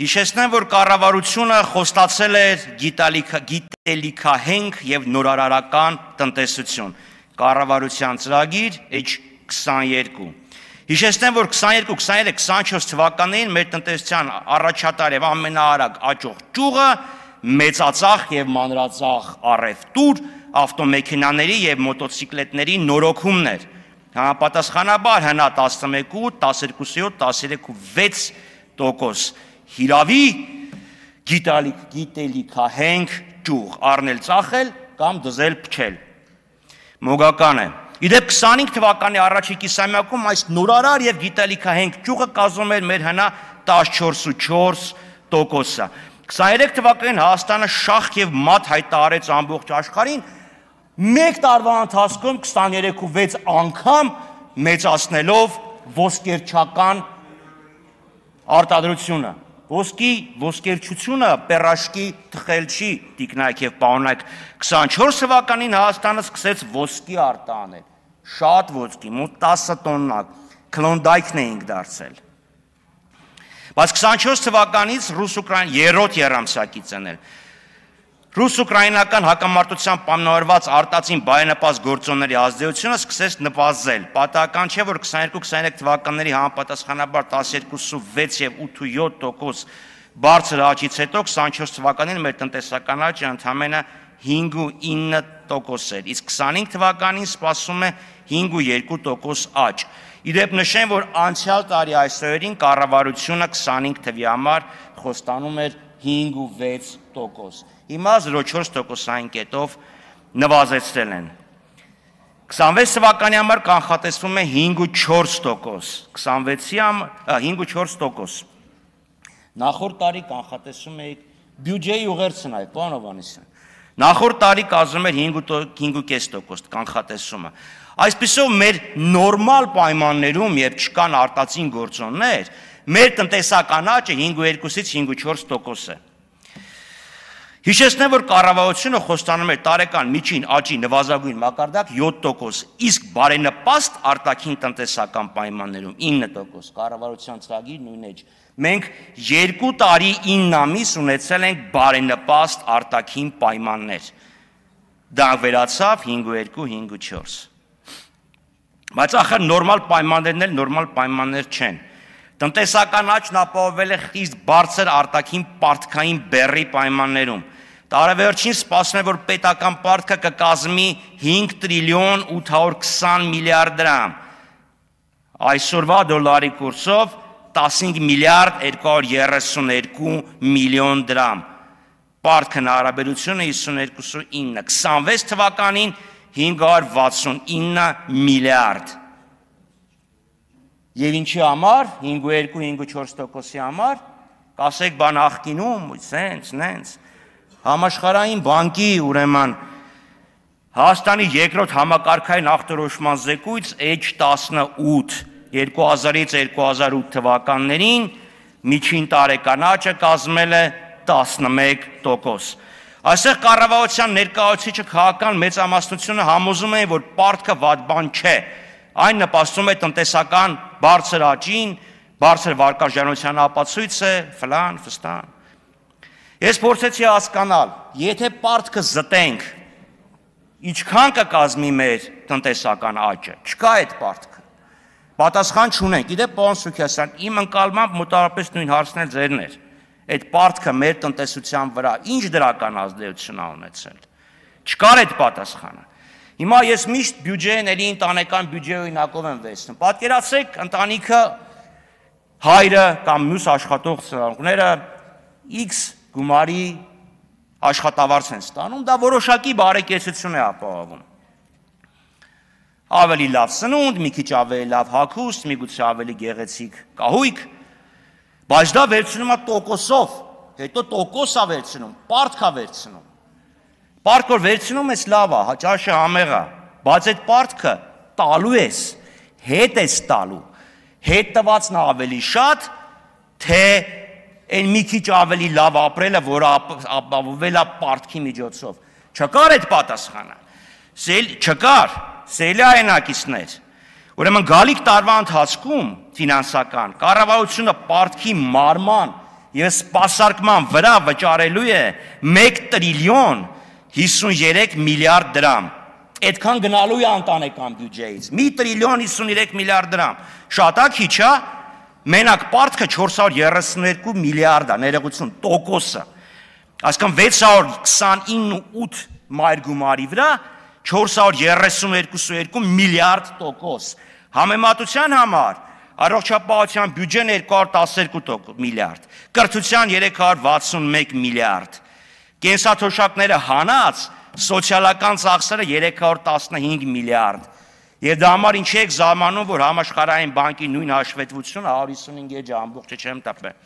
Հիշեցնեմ, որ կառավարությունը խոստացել էր գիտելիքահենք եւ նորարարական տնտեսություն։ Կառավարության ծրագիր H22։ Հիշեցնեմ, որ 22-23-24 թվականներին մեր տնտեսության առաջատար եւ ամենաարագ աճող ճյուղը մեծածախ եւ մանրածախ առևտուր, ավտոմեքենաների եւ մոտոցիկլետների նորոգումն էր։ Համապատասխանաբար հնա 11-8-13-13-6% հիրավի գիտելիքահենք ճյուղ առնել ծախել կամ դզել փչել։ Մոգական է։ Իդեպ 25 թվականի առաջի կիսամյակում այս նորարար եւ գիտելիքահենք ճյուղը կազմում էր մեր հնա 14.4%-ը։ 23 թվականին Հայաստանը շախ եւ մատ հայտարարեց ամբողջ աշխարհին, մեկ տարվա ընթացքում 23.6 անգամ մեծացնելով ոսկերչական արտադրությունը։ Ոսկերչությունը պերաշկի թխել չի, տիկնայք եւ պարոնայք։ 24 թվականին Հայաստանը սկսեց ոսկի արտահանել, շատ ոսկի, մոտ 10 տոննա, քլոնդայքն էինք դարձել։ Բայց 24 թվականից ռուս-ուկրաին երրորդ եռամսյակից են։ Ռուս-ուկրաինական հակամարտության պայմանավորված արտածին բարենպաստ գործոնների ազդեցությունը սկսեց նվազել։ Պատահական չէ, որ 22-23 թվականների համապատասխանաբար 12.6 եւ 8.7% բարձր աճից հետո 24 թվականին մեր տնտեսական աճը ընդամենը 5.9% էր, իսկ 25 թվականին սպասվում է 5.2% աճ։ Իդեպ նշեմ, որ անցյալ տարի այս օրերին կառավարությունը 25 թվի համար խոստանում էր 5.6%։ Հիմա 0.4%-ային կետով նվազեցրել են։ 26 թվականի համար կանխատեսվում է 5.4%, 5.4%։ Նախորդ տարի կանխատեսում էիք բյուջեի ուղերձն այ, պարոն Հովհաննիսյան։ Նախորդ տարի կազմում էր 5.5% կանխատեսումը։ Այսպիսով մեր նորմալ պայմաններում, երբ չկան արտածին գործոններ, մեր տնտեսական աճը 5.2-ից 5.4% է։ Հիշեցնեմ, որ կառավարությունը խոստանում էր տարեկան միջին աճի նվազագույն մակարդակ 7%, իսկ բարենպաստ արտաքին տնտեսական պայմաններում 9%, կառավարության ծրագիր նույնն է։ Մենք 2 տարի 9 ամիս ունեցել ենք բարենպաստ արտաքին պայմաններ։ Դա վերացավ 5.2-5.4։ Բայց ախր նորմալ պայմաններն էլ նորմալ պայմաններ չեն։ Տնտեսական աճն ապահովել է խիստ բարձր արտաքին պարտքային բեռի պայմաններում։ Տարեվերջին սպասվում է, որ պետական պարտքը կկազմի 5 տրիլիոն 820 միլիարդ դրամ։ Այսօրվա դոլարի կուրսով 15 միլիարդ 232 միլիոն դրամ։ Պարտքն հարաբերությունը 52.9, 26 թվականին 569 միլիարդ։ Եվ ինչի համար, 5.2-5.4%-ի համար, կասեք բան աղկինում, նենց, համաշխարհային բանկի ուրեմն Հայաստանի երկրորդ համակարգային ախտորոշման զեկույց H18 2000-ից 2008 թվականներին միջին տարեկան աճը կազմել է 11%։ Այստեղ կառավարության ներկայացուցիչը քաղաքական մեծամասնությունը համոզում են, որ պարտքը վատ բան չէ։ Այն նպաստում է տնտեսական բարձր աճին, բարձր վարկաժանության ապացույց է, ֆլան, ֆստան։ Ես փորձեցի հասկանալ, եթե պարտքը զտենք, ինչքան կկազմի մեր տնտեսական աճը, չկա այդ պարտքը։ Պատասխան չունենք։ Գիտեք, պարոն Սուքիասյան, իմ ընկալմամբ մոտավորապես նույն հարցն էլ ձերն էր։ Այդ պարտքը մեր տնտեսության վրա ինչ դրական ազդեցություն է ունեցել։ Չկար այդ պատասխանը։ Հիմա ես միշտ բյուջեին էլի ընտանեկան բյուջեի օրինակով եմ վերցնում։ Պատկերացրեք, ընտանիքը հայրը կամ մյուս աշխատող ծնողները X գումարի աշխատավարձ են ստանում, դա որոշակի բարեկեցություն է ապահովում։ Ավելի լավ սնունդ, մի քիչ ավելի լավ հագուստ, միգուցե ավելի գեղեցիկ կահույք, բայց դա վերցնում է տոկոսով, հետո տոկոս է վերցնում, պարտք է վերցնում։ Պարտք որ վերցնում ես լավ է, ճաշը համեղ է, բայց այդ պարտքը տալու ես, հետ ես տալու, հետ տվածն ավելի շատ, թե այն մի քիչ ավելի լավ ապրելը, որը ապահովել է պարտքի միջոցով։ Չկար այդ պատասխանը։ Չկար, սելի այնակիցներ։ Ուրեմն գալիք տարվա ընթացքում ֆինանսական կառավարությունը պարտքի մարման եւ սպասարկման վրա վճարելու է 1 տրիլիոն 53 միլիարդ դրամ։ Այդքան գնալու է ընտանեկան բյուջեից։ 1 տրիլիոն 53 միլիարդ դրամ։ Շատ է, քիչ է։ Մենակ պարտքը 432 միլիարդ է, ներողություն, տոկոսը։ Այսինքն 629.8 մայր գումարի վրա 432 միլիարդ տոկոս։ Համեմատության համար առողջապահության բյուջեն 212 միլիարդ, կրթության 361 միլիարդ, կենսաթոշակները հանած սոցիալական ծախսերը 315 միլիարդ։ Եվ դա համար ինչ եք զարմանում, որ համաշխարհային բանկի նույն հաշվետվությունը 155 էջ ամբողջը չեմ տպել։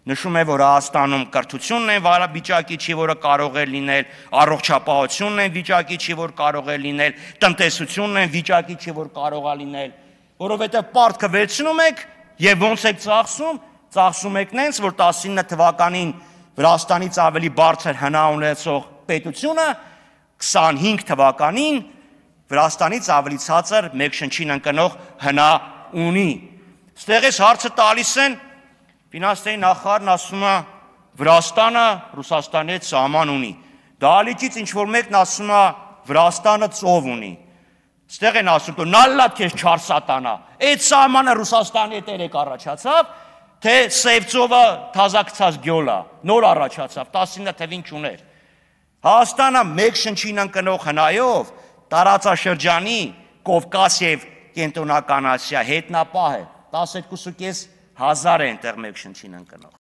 Նշում է, որ Հայաստանում կրթությունն է վիճակի չի, որը կարող է լինել, առողջապահությունն է վիճակի չի, որ կարող է լինել, տնտեսությունն է վիճակի չի, որ կարող է լինել, որովհետև պարտքը վերցնում եք եւ ոնց եք ծախսում եք նենց, որ 19 թվականին Վրաստանից ավելի բարձր հնա ունեցող պետությունը 25 թվականին Վրաստանից ավելի ցածր մեկ շնչին ընկնող հնա ունի։ Ստեղից հարցը տալիս են ֆինանսների նախարարն ասում է Վրաստանը Ռուսաստանի հետ սահման ունի։ Դահլիճից ինչ որ մեկն ասում է Վրաստանը ծով ունի։ Ստեղ են ասում որ նալլա քեզ չար սատանա։ Այդ սահմանը Ռուսաստանի հետ երեք առաջացավ, թե Սևծովը թազակցած գյոլա, նոր առաջացավ, 19 թվին չուներ։ Հայաստանը մեկ շնչին ընկնող հնայով տարածաշրջանի Կովկաս եւ Կենտրոնական Ասիա հետնապահ է, 12.5 հազար է այնտեղ մեկ շնչին ընկնող։